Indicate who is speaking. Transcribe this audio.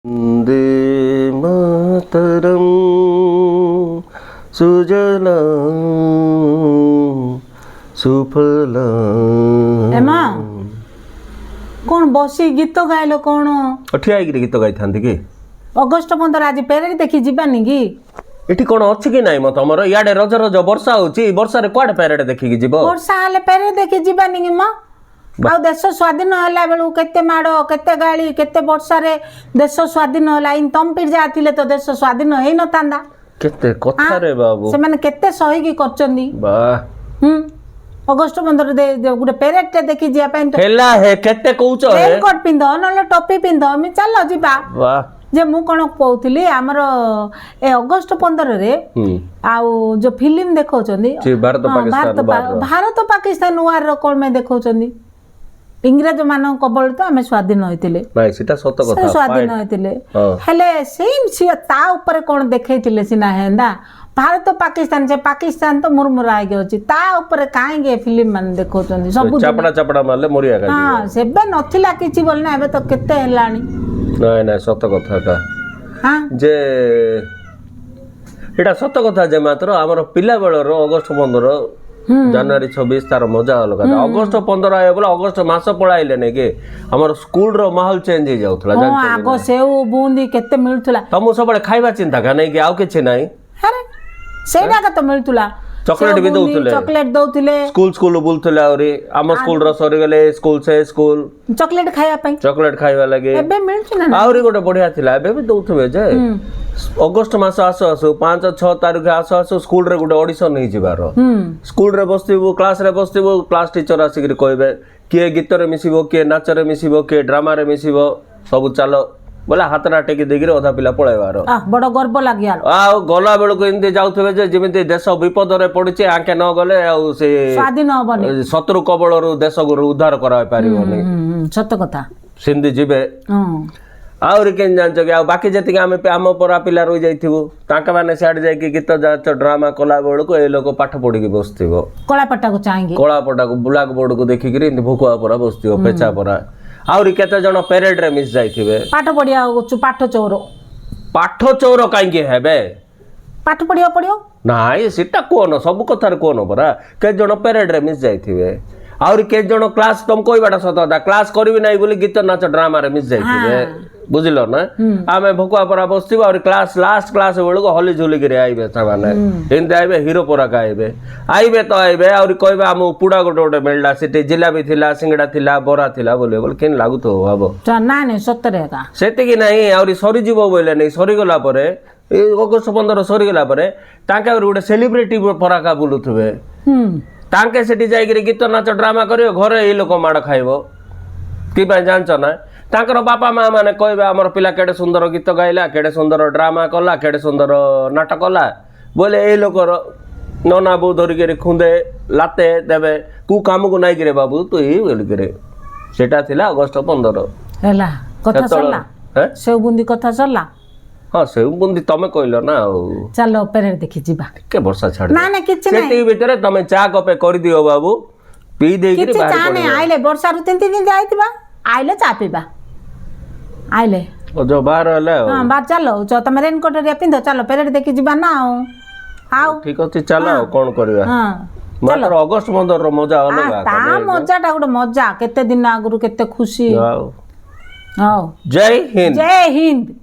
Speaker 1: वन्दे मातरं सुजलां सुफलां।
Speaker 2: एमा कौन बसी गीत गाइल कौन
Speaker 1: ठिया होइकरी गीत गाइथांती कि
Speaker 2: अगस्ट 15 आज पेरेड देखि जीवानी कि
Speaker 1: एठी कोन अछि कि नाही म तमरो याडे रज रज वर्षा होची वर्षा रे क्वाड पेरेड देखि कि जीवो
Speaker 2: वर्षा हाले पेरेड देखि जीवानी कि म आ देश स्वाधीन होला बेलु केते माडो केते गाली केते वर्षा रे देश स्वाधीन होला इन तम पिर जातिले तो देश स्वाधीन हेइ न तांदा
Speaker 1: केते कथा रे बाबू
Speaker 2: से माने केते सही की करचंदी
Speaker 1: वाह
Speaker 2: अगस्ट 15 दे गुटे पेरेड टे देखि जिया पैन तो
Speaker 1: हेला हे केते कहउचो हे
Speaker 2: रेनकोट पिंदो नले टोपी पिंदो मी चलो जीबा
Speaker 1: वाह
Speaker 2: जे मु कोन कहउतली हमर ए अगस्ट 15 रे आउ जो फिल्म देखौचंदी भारत पाकिस्तान वार रो कोन में देखौचंदी इंग्रज मान कबल तो आमे स्वाधीन होइतिले
Speaker 1: नाही सीता सत कथा
Speaker 2: स्वाधीन होइतिले हेले सेम सी ता ऊपर कोन देखैतिले सिना हेंदा भारत पाकिस्तान से पाकिस्तान तो मुरमुरा आगे अछि ता ऊपर काहेगे फिल्म मान देखौचंदी सब
Speaker 1: चपड़ा चपड़ा मारले मोरिया का
Speaker 2: हां सेबे नथिला किछि बोलना एबे तो केते हेलानी
Speaker 1: नाही नाही सत कथा का
Speaker 2: हां
Speaker 1: जे एटा सत कथा जे मात्र हमर पिला बेलर अगस्ट 15 जनवरी 26 तार मजा अलग था अगस्ट 15 आए बोला अगस्ट मास पळाइले ने के हमर स्कूल रो माहौल चेंज हो जाउथला
Speaker 2: जान आगो सेउ बूंदी केते मिलथुला
Speaker 1: तमु सबले खाइबा चिंता का नहीं कि आउ किछि नाही
Speaker 2: अरे सेडा का तो मिलथुला
Speaker 1: चॉकलेट भी दउथले
Speaker 2: चॉकलेट दउथले
Speaker 1: स्कूल बुलथले औरी हम स्कूल रो सरी गेले स्कूल से स्कूल
Speaker 2: चॉकलेट खाया पई
Speaker 1: चॉकलेट खाइबा लागे
Speaker 2: एबे मिलछु ना
Speaker 1: औरी गोटे बढ़िया थिला एबे भी दउथबे जे अगस्ट मास आसो 5-6 तारिख आसो स्कूल रे गोटे ऑडिशन नहीं जिबार स्कूल रे बस्तिबो क्लास रे बस्तिबो क्लास टीचर आसिक कहबे किए गीत रे मिसिबो किए नाच रे मिसिबो किए ड्रामा रे मिसिबो सब चलो बोला हाथरा टेकी देगिरे अधा पिला पळेबार
Speaker 2: बड़ गर्व लागिया
Speaker 1: आ गला बेल को इनते जाउथबे जे जेमिति देश विपद रे पड़िचे आके न गले आ से
Speaker 2: स्वाधीन होबनी
Speaker 1: शत्रु कबल रो देश को उद्धार करा पारिबोनी
Speaker 2: सत्य कथा
Speaker 1: सिंधी जिबे आउरी केन जानछ कि आ बाकी जति आमे आम परा पिला रहि जाइथिबो ताका माने साड जाय कि गीत जाच ड्रामा कला बेल को ए लोक पाठ पढि के बसथिबो
Speaker 2: कला पट्टा को चाहेंगे
Speaker 1: कला पट्टा को ब्लैक बोर्ड को देखि कि भुकुआ परा बसथिबो पेचा परा आउरी केते जण पेरेड रे मिस जाइथिबे
Speaker 2: पाठ पढिया पाठ चोर
Speaker 1: काई के हेबे
Speaker 2: पाठ पढियो
Speaker 1: नाइ सिटा कोन सब कथार कोन परा के जण पेरेड रे मिस जाइथिबे आउरी के जण क्लास तुम कोइबाटा सतदा क्लास करबी नै बोली गीत नाच ड्रामा रे मिस जाइथिबे बुझिलो ना आमे भकुआ परा बसथिबो और क्लास लास्ट क्लास बेल को हली झुली के आइबे त माने इनते आइबे हीरो परा का आइबे तो आइबे और कहबे हम पुडा गोटे गोटे मेलडा सिटी जिलाबी थिला सिंगडा थिला बरा थिला बोले बोल केन लागु तो हबो
Speaker 2: ना नै सत्य का
Speaker 1: सेते कि नाही और सरी जीवो बोले नै सरी गला परे ए अगस्त 15 सरी गला परे ताके और गोटे सेलिब्रिटी परा का बोलुथबे ताके सेठी जाई के गीत नाच ड्रामा करियो घरे ए लोक माड खाइबो कि पय जानछ ना ताकर बापा माँ माने कहबे हमर पिला केडे सुंदर गीत गाइला केडे सुंदर ड्रामा कला केडे सुंदर नाटक कला बोले ए लोकर नना बो धरि के खुंदे लाते देबे कु काम को नाइ करे बाबू तू ही बोल करे सेटा थिला अगस्त 15
Speaker 2: हैला कथा सरला सेउ बुंदी कथा सरला
Speaker 1: हां सेउ बुंदी तमे कहलो ना
Speaker 2: चलो पेरेड देखि जीबा
Speaker 1: के वर्षा छाड़
Speaker 2: ना ना किछ नै
Speaker 1: सेती भीतर तमे चा कपे कर दियो बाबू पी दे के बाहर
Speaker 2: किछ चा नै आइले वर्षा रु 3 दिन जाइतिबा आइले चा पीबा आइले
Speaker 1: ओ जो बाहर हले
Speaker 2: हां बाहर चलो जो तमे रेनकोट रे पिंदो चलो पेरेड देखि जीबा ना आउ ठीक
Speaker 1: अछि चलो कोन करबा हां मात्र अगस्त 15 रो मजा अलग आ
Speaker 2: ता मजा टा गुड मजा केते दिन आगुरु केते खुशी
Speaker 1: आओ जय हिंद